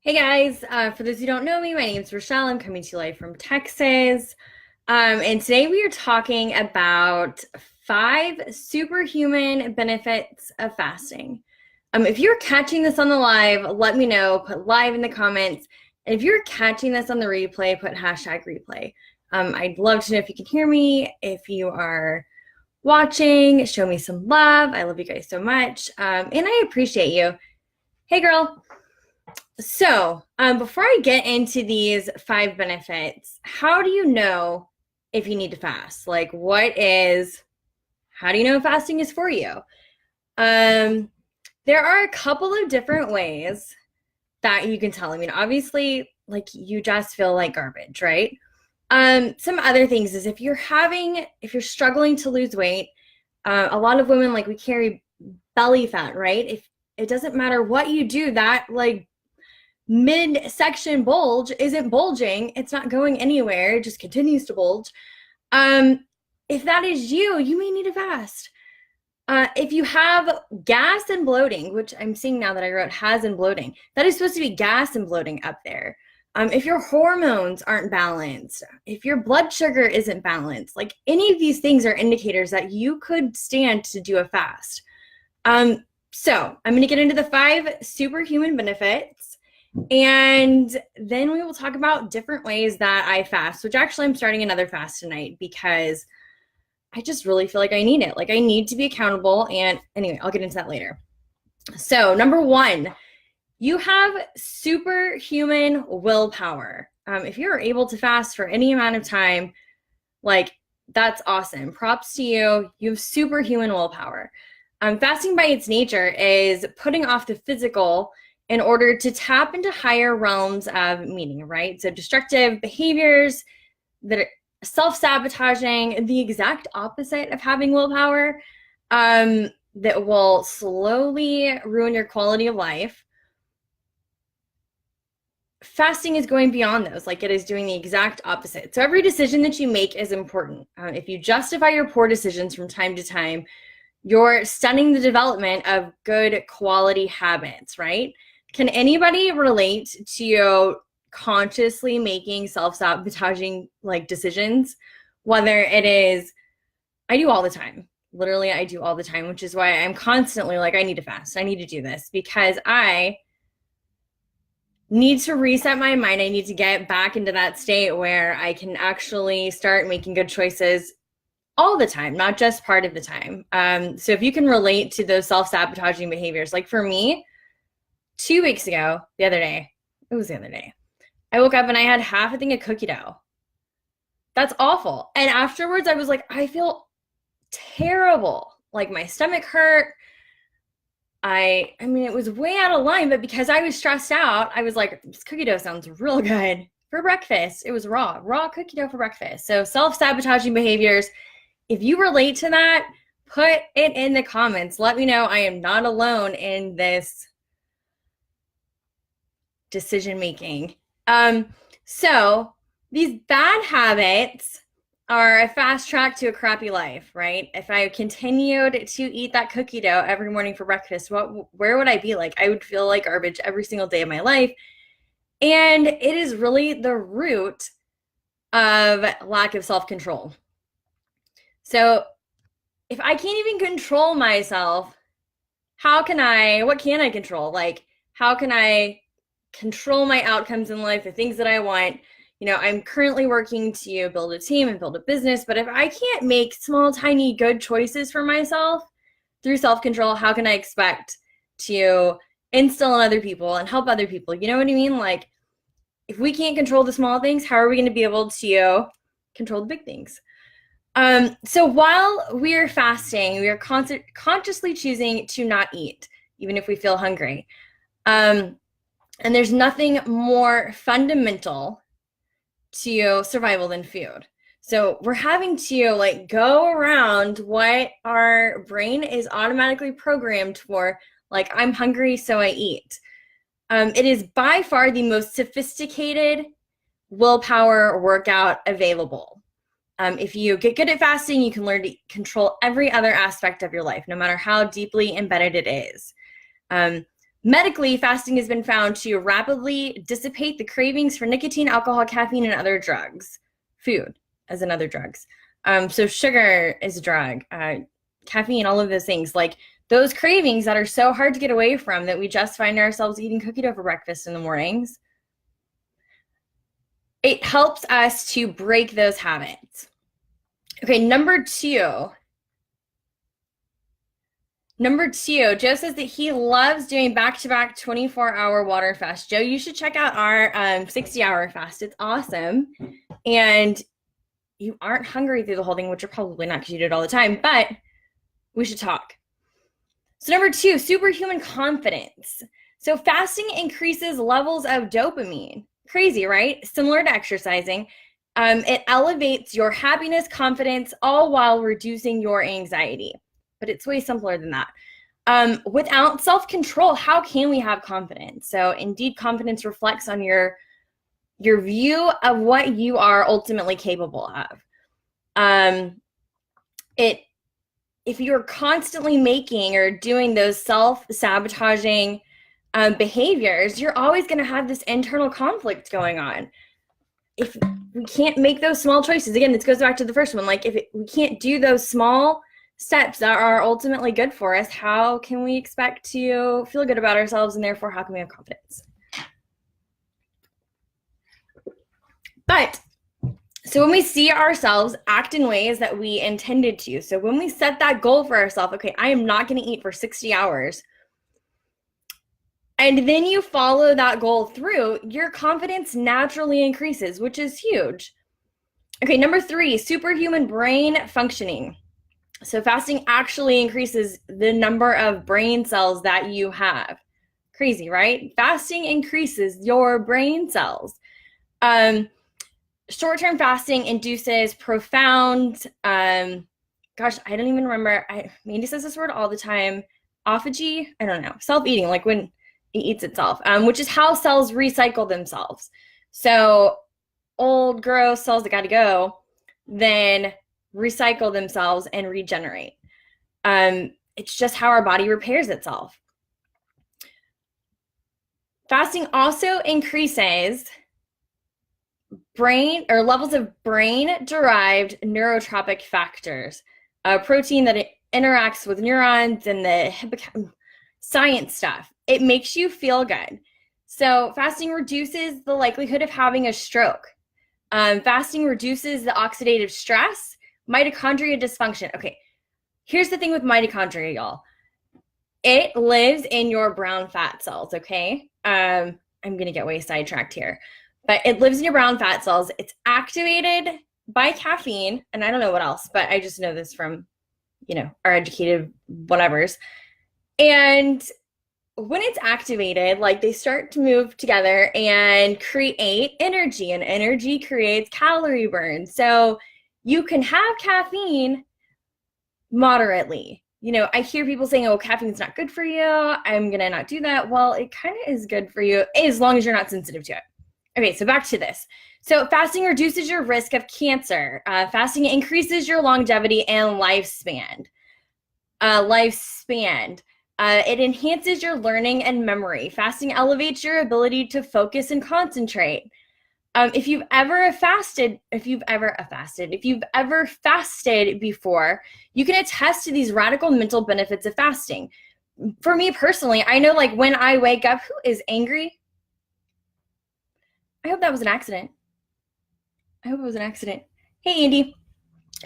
Hey guys, for those who don't know me, my name is Rochelle. I'm coming to you live from Texas. And today we are talking about 5 superhuman benefits of fasting. If you're catching this on the live, let me know, put live in the comments. And if you're catching this on the replay, put hashtag replay. I'd love to know if you can hear me. If you are watching, show me some love. I love you guys so much. And I appreciate you. Hey girl. So, before I get into these 5 benefits, how do you know if you need to fast? Like, how do you know fasting is for you? There are a couple of different ways that you can tell. I mean, obviously, like, you just feel like garbage, right? Some other things is if you're struggling to lose weight, a lot of women, like, we carry belly fat, right? If it doesn't matter what you do, that, like, midsection bulge isn't bulging. It's not going anywhere. It just continues to bulge. If that is you, you may need to fast. If you have gas and bloating, which I'm seeing now that I wrote has and bloating, that is supposed to be gas and bloating up there. If your hormones aren't balanced, if your blood sugar isn't balanced, like any of these things are indicators that you could stand to do a fast. So I'm going to get into the 5 superhuman benefits. And then we will talk about different ways that I fast, which actually I'm starting another fast tonight because I just really feel like I need it. Like, I need to be accountable. And anyway, I'll get into that later. So number 1, you have superhuman willpower. If you're able to fast for any amount of time, like, that's awesome. Props to you. You have superhuman willpower. Fasting by its nature is putting off the physical in order to tap into higher realms of meaning, right? So destructive behaviors that are self-sabotaging, the exact opposite of having willpower, that will slowly ruin your quality of life. Fasting is going beyond those, like it is doing the exact opposite. So every decision that you make is important. If you justify your poor decisions from time to time, you're stunning the development of good quality habits, right? Can anybody relate to you consciously making self-sabotaging, like, decisions? Whether it is, I do all the time. Literally, I do all the time, which is why I'm constantly like, I need to fast. I need to do this because I need to reset my mind. I need to get back into that state where I can actually start making good choices all the time, not just part of the time. So if you can relate to those self-sabotaging behaviors, like for me, 2 weeks ago, the other day, I woke up and I had half a thing of cookie dough. That's awful. And afterwards, I was like, I feel terrible. Like, my stomach hurt. I mean, it was way out of line, but because I was stressed out, I was like, this cookie dough sounds real good for breakfast. It was raw cookie dough for breakfast. So self-sabotaging behaviors, if you relate to that, put it in the comments. Let me know I am not alone in this decision making. So these bad habits are a fast track to a crappy life, right? If I continued to eat that cookie dough every morning for breakfast, where would I be? Like, I would feel like garbage every single day of my life. And it is really the root of lack of self-control. So if I can't even control myself, what can I control? Like, how can I control my outcomes in life, the things that I want? You know, I'm currently working to build a team and build a business, but if I can't make small, tiny, good choices for myself through self-control, how can I expect to instill in other people and help other people? You know what I mean? Like, if we can't control the small things, how are we going to be able to control the big things? So while we're fasting, we are consciously choosing to not eat, even if we feel hungry. And there's nothing more fundamental to survival than food. So we're having to, like, go around what our brain is automatically programmed for, like, I'm hungry, so I eat. It is by far the most sophisticated willpower workout available. If you get good at fasting, you can learn to control every other aspect of your life, no matter how deeply embedded it is. Medically, fasting has been found to rapidly dissipate the cravings for nicotine, alcohol, caffeine, and other drugs. Food, as in other drugs. So sugar is a drug, caffeine, all of those things. Like those cravings that are so hard to get away from that we just find ourselves eating cookie dough for breakfast in the mornings. It helps us to break those habits. Okay, number two, Joe says that he loves doing back-to-back 24-hour water fast. Joe, you should check out our 60-hour fast. It's awesome. And you aren't hungry through the whole thing, which you're probably not because you do it all the time, but we should talk. So number two, superhuman confidence. So fasting increases levels of dopamine. Crazy, right? Similar to exercising. It elevates your happiness, confidence, all while reducing your anxiety. But it's way simpler than that. Without self-control, how can we have confidence? So indeed, confidence reflects on your view of what you are ultimately capable of. If you're constantly making or doing those self-sabotaging behaviors, you're always going to have this internal conflict going on. If we can't make those small choices, again, this goes back to the first one, like we can't do those small steps that are ultimately good for us, how can we expect to feel good about ourselves, and therefore how can we have confidence? But so when we see ourselves act in ways that we intended to, so when we set that goal for ourselves, okay, I am not going to eat for 60 hours, and then you follow that goal through, your confidence naturally increases, which is huge. Okay, number three, superhuman brain functioning. So fasting actually increases the number of brain cells that you have. Crazy, right? Fasting increases your brain cells. Short-term fasting induces profound, gosh, I don't even remember. Mandy says this word all the time. Autophagy? I don't know. Self-eating, like when it eats itself, which is how cells recycle themselves. So old, gross cells that got to go, then recycle themselves and regenerate. It's just how our body repairs itself. Fasting also increases brain or levels of brain-derived neurotropic factors, a protein that it interacts with neurons and the science stuff. It makes you feel good. So fasting reduces the likelihood of having a stroke. Fasting reduces the oxidative stress, mitochondria dysfunction. Okay, here's the thing with mitochondria, y'all. It lives in your brown fat cells, okay? I'm going to get way sidetracked here. But it lives in your brown fat cells. It's activated by caffeine, and I don't know what else, but I just know this from, our educated whatevers. And when it's activated, like they start to move together and create energy, and energy creates calorie burn. So you can have caffeine moderately. I hear people saying, oh, caffeine's not good for you. I'm going to not do that. Well, it kind of is good for you as long as you're not sensitive to it. Okay, so back to this. So fasting reduces your risk of cancer. Fasting increases your longevity and lifespan. It enhances your learning and memory. Fasting elevates your ability to focus and concentrate. If you've ever fasted before, you can attest to these radical mental benefits of fasting. For me personally, I know like when I wake up, who is angry? I hope that was an accident. I hope it was an accident. Hey, Andy.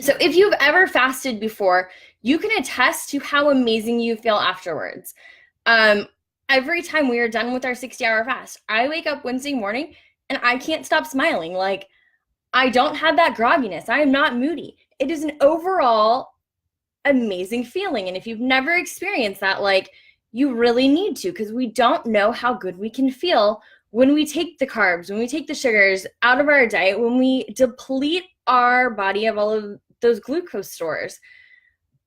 So if you've ever fasted before, you can attest to how amazing you feel afterwards. Every time we are done with our 60-hour fast, I wake up Wednesday morning and I can't stop smiling. Like, I don't have that grogginess. I am not moody. It is an overall amazing feeling. And if you've never experienced that, like, you really need to, because we don't know how good we can feel when we take the carbs, when we take the sugars out of our diet, when we deplete our body of all of those glucose stores.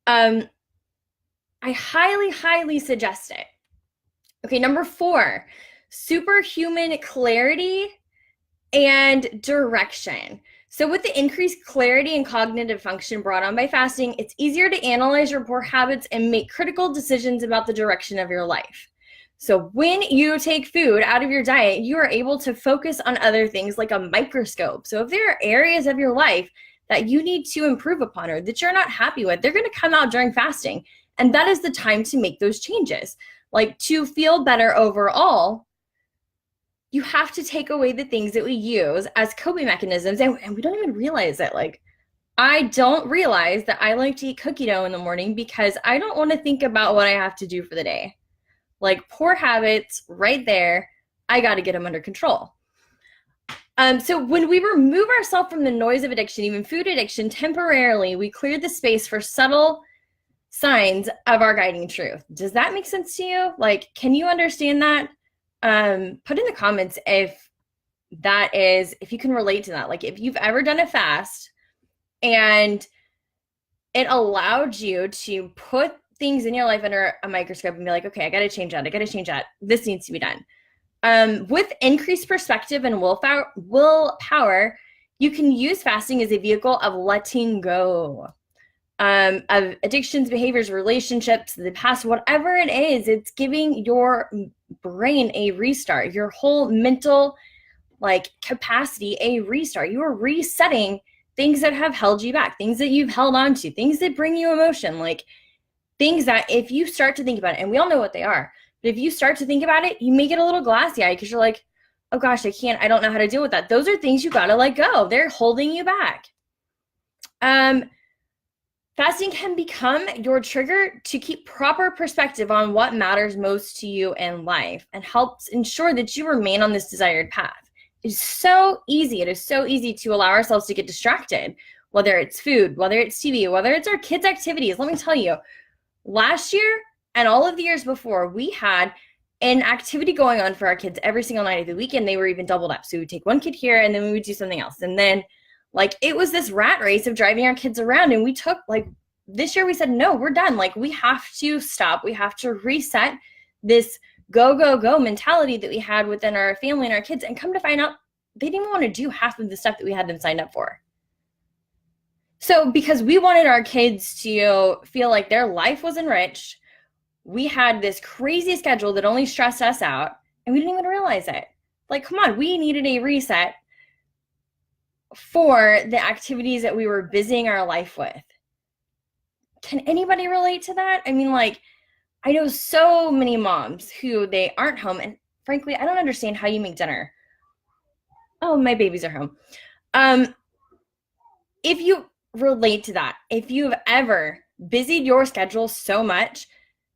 I highly, highly suggest it. Okay, number 4, superhuman clarity and direction. So with the increased clarity and cognitive function brought on by fasting, it's easier to analyze your poor habits and make critical decisions about the direction of your life. So when you take food out of your diet, you are able to focus on other things like a microscope. So if there are areas of your life that you need to improve upon or that you're not happy with, they're going to come out during fasting. And that is the time to make those changes. Like, to feel better overall, you have to take away the things that we use as coping mechanisms. And we don't even realize it. Like, I don't realize that I like to eat cookie dough in the morning because I don't want to think about what I have to do for the day. Like, poor habits right there. I got to get them under control. So when we remove ourselves from the noise of addiction, even food addiction, temporarily, we clear the space for subtle signs of our guiding truth. Does that make sense to you? Like, can you understand that? Put in the comments if you can relate to that. Like, if you've ever done a fast and it allowed you to put things in your life under a microscope and be like, okay, I got to change that. This needs to be done. With increased perspective and willpower, you can use fasting as a vehicle of letting go of addictions, behaviors, relationships, the past, whatever it is. It's giving your brain a restart, your whole mental capacity a restart. You are resetting things that have held you back, things that you've held on to, things that bring you emotion, like things that if you start to think about it, and we all know what they are, but if you start to think about it, you may get a little glassy-eyed because you're like, oh gosh, I don't know how to deal with that. Those are things you got to let go. They're holding you back. Fasting can become your trigger to keep proper perspective on what matters most to you in life and helps ensure that you remain on this desired path. It is so easy. It is so easy to allow ourselves to get distracted, whether it's food, whether it's TV, whether it's our kids' activities. Let me tell you, last year and all of the years before, we had an activity going on for our kids every single night of the weekend. They were even doubled up. So we would take one kid here and then we would do something else. And then it was this rat race of driving our kids around. And we took this year we said, no, we're done. We have to stop. We have to reset this go, go, go mentality that we had within our family and our kids. And come to find out, they didn't want to do half of the stuff that we had them signed up for. So because we wanted our kids to feel like their life was enriched, we had this crazy schedule that only stressed us out, and we didn't even realize it. Come on, we needed a reset for the activities that we were busying our life with. Can anybody relate to that? I mean, I know so many moms who they aren't home, and frankly, I don't understand how you make dinner. Oh, my babies are home. If you relate to that, if you've ever busied your schedule so much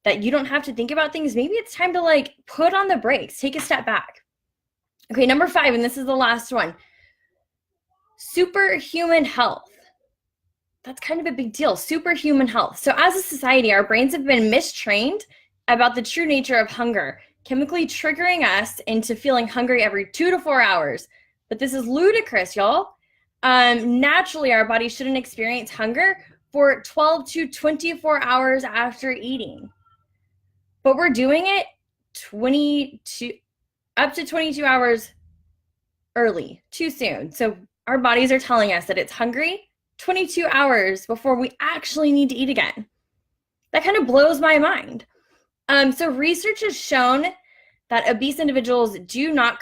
that you don't have to think about things, maybe it's time to put on the brakes, take a step back. Okay, number 5, and this is the last one. Superhuman health. That's kind of a big deal, superhuman health. So as a society, our brains have been mistrained about the true nature of hunger, chemically triggering us into feeling hungry every 2 to 4 hours. But this is ludicrous, y'all. Naturally, our body shouldn't experience hunger for 12 to 24 hours after eating. But we're doing it up to 22 hours early, too soon. So our bodies are telling us that it's hungry 22 hours before we actually need to eat again. That kind of blows my mind. So research has shown that obese individuals do not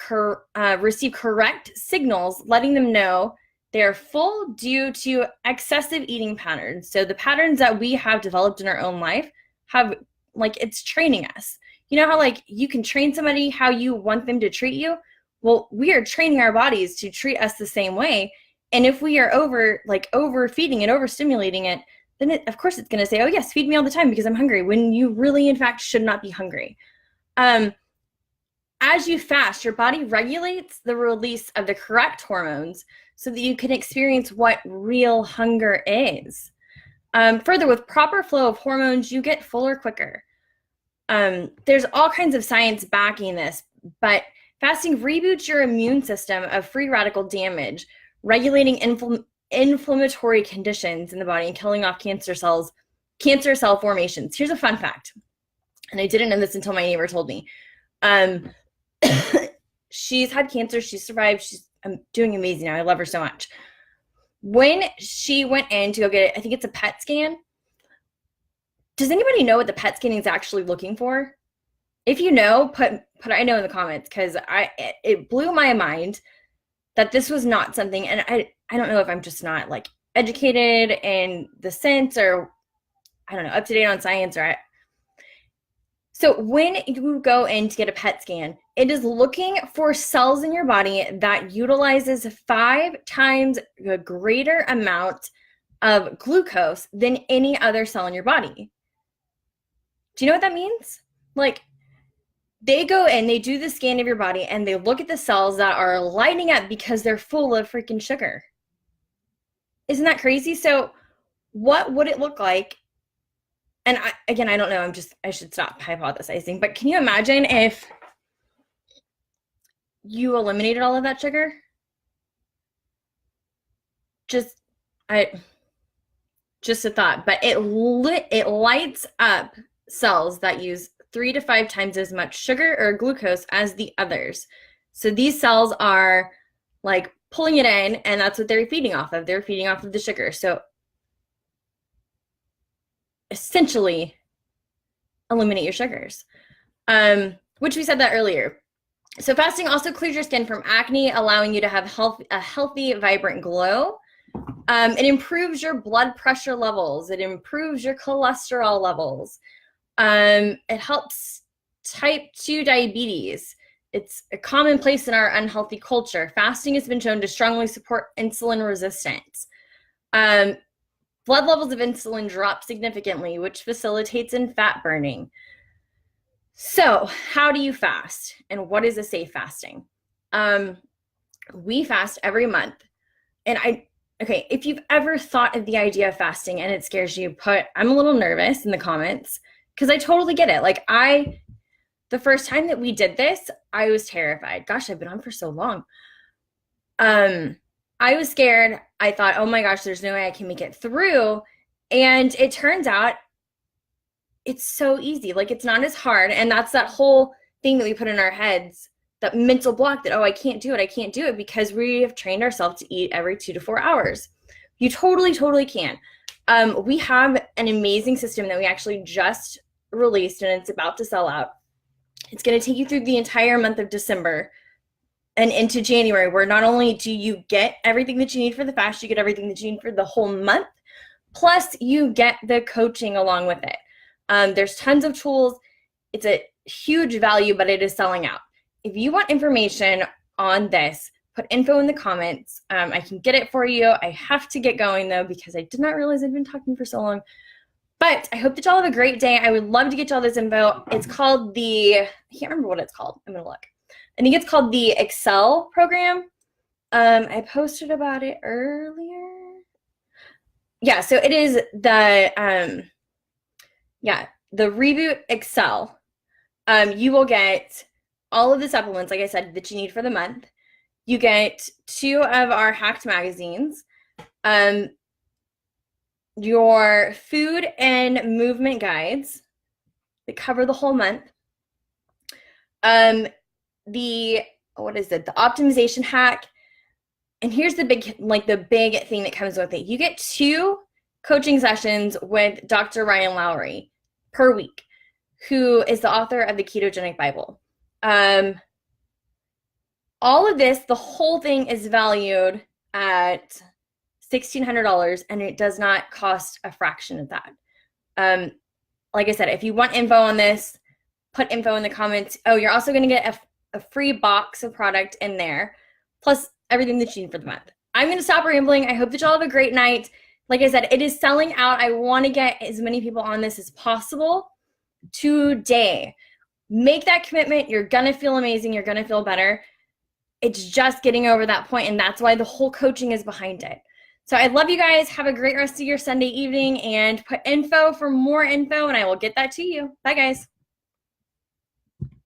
receive correct signals letting them know they're full due to excessive eating patterns. So the patterns that we have developed in our own life have, it's training us. You know how, you can train somebody how you want them to treat you? Well, we are training our bodies to treat us the same way. And if we are overfeeding it, overstimulating it, then of course it's going to say, oh yes, feed me all the time because I'm hungry, when you really, in fact, should not be hungry. As you fast, your body regulates the release of the correct hormones so that you can experience what real hunger is. Further, with proper flow of hormones, you get fuller quicker. There's all kinds of science backing this, but fasting reboots your immune system of free radical damage, regulating inflammatory conditions in the body and killing off cancer cell formations. Here's a fun fact, and I didn't know this until my neighbor told me. She's had cancer. She survived. She's doing amazing now. I love her so much. When she went in to go get it, I think it's a PET scan. Does anybody know what the PET scanning is actually looking for? If you know, put I know in the comments, because it blew my mind that this was not something, and I don't know if I'm just not like educated in the sense, or I don't know, up to date on science, or so when you go in to get a PET scan, it is looking for cells in your body that utilizes 5 times a greater amount of glucose than any other cell in your body. Do you know what that means? Like, they go in, they do the scan of your body, and they look at the cells that are lighting up because they're full of freaking sugar. Isn't that crazy? So what would it look like? And again, I don't know. I should stop hypothesizing. But can you imagine if you eliminated all of that sugar? Just a thought. But it lights up cells that use 3 to 5 times as much sugar or glucose as the others. So these cells are like pulling it in, and that's what they're feeding off of. They're feeding off of the sugar. So essentially eliminate your sugars, which we said that earlier. So fasting also clears your skin from acne, allowing you to have a healthy, vibrant glow. It improves your blood pressure levels. It improves your cholesterol levels. It helps type 2 diabetes. It's a commonplace in our unhealthy culture. Fasting has been shown to strongly support insulin resistance. Blood levels of insulin drop significantly, which facilitates in fat burning. So how do you fast, and what is a safe fasting? We fast every month. And if you've ever thought of the idea of fasting and it scares you, I'm a little nervous in the comments, because I totally get it. Like, the first time that we did this, I was terrified. Gosh, I've been on for so long. I was scared. I thought, oh my gosh, there's no way I can make it through. And it turns out it's so easy. Like, it's not as hard. And that's that whole thing that we put in our heads, that mental block that, oh, I can't do it, because we have trained ourselves to eat every 2 to 4 hours. You totally, totally can. We have an amazing system that we actually just released, and it's about to sell out. It's going to take you through the entire month of December and into January, where not only do you get everything that you need for the fast, you get everything that you need for the whole month, plus you get the coaching along with it. There's tons of tools. It's a huge value, but it is selling out. If you want information on this, put info in the comments. I can get it for you. I have to get going, though, because I did not realize I'd been talking for so long. But I hope that y'all have a great day. I would love to get y'all this info. It's called I can't remember what it's called. I'm going to look. I think it's called the Excel program. I posted about it earlier. Yeah, so it is the Reboot Excel. You will get all of the supplements, like I said, that you need for the month. You get 2 of our Hacked magazines, your food and movement guides that cover the whole month, the optimization hack. And here's the big thing that comes with it. You get 2 coaching sessions with Dr. Ryan Lowry per week, who is the author of the Ketogenic Bible. All of this, the whole thing is valued at $1,600, and it does not cost a fraction of that. Like I said, if you want info on this, put info in the comments. Oh, you're also going to get a free box of product in there, plus everything that you need for the month. I'm going to stop rambling. I hope that y'all have a great night. Like I said, it is selling out. I want to get as many people on this as possible today. Make that commitment. You're going to feel amazing. You're going to feel better. It's just getting over that point, and that's why the whole coaching is behind it. So I love you guys. Have a great rest of your Sunday evening, and put info for more info, and I will get that to you. Bye, guys.